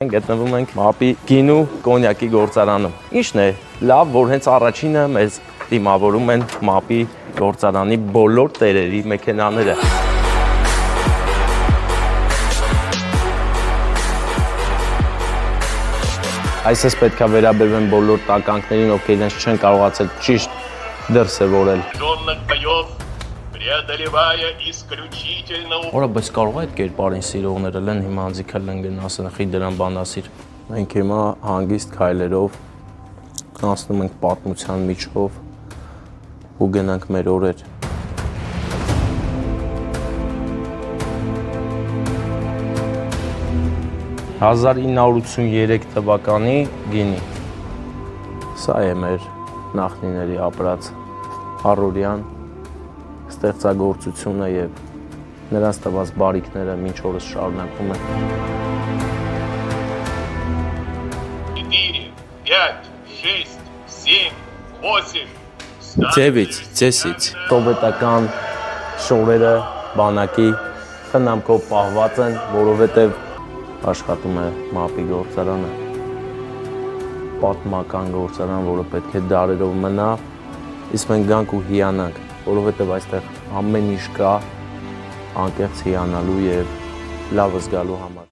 Գտնվում ենք ՄԱՊ-ի գինու կոնյակի գործարանում։ Ինչն է, լավ, որ հենց առաջինը մեզ դիմավորում են ՄԱՊ-ի գործարանի բոլոր տերերի մեքենաները։ Այսպես պետք է վերաբերվեն բոլոր տականքներին, ովքեր իրենց չեն կարողացել ճիշտ դրսևորել։ Որը բայց կարող է այդ կերպարին սիրողները լեն հիմա անձիքա լեն գնասն խի դրան բանասիր։ Մենք հիմա հանգիստ քայլերով անցնում ենք պատմության միջով ու գնանք մեր օրեր։ «1983 թվականի գինի։ Սա է մեր նախնիների ապրած առօրյան ստեղծագործությունը եւ նրանց տված բարիքները մինչ օրս շարունակվում են։ 9-10 սովետական շորերը բանակի խնամքով պահված են, որովհետև աշխատում է ՄԱՊ-ի գործարանը, պատմական գործարան, որը պետք է դարերով մնա, իսկ մենք գանք ու հիանանք, որովհետև այստեղ ամեն ինչ կա անկեղծ հիանալու եւ լավ զգալու համար։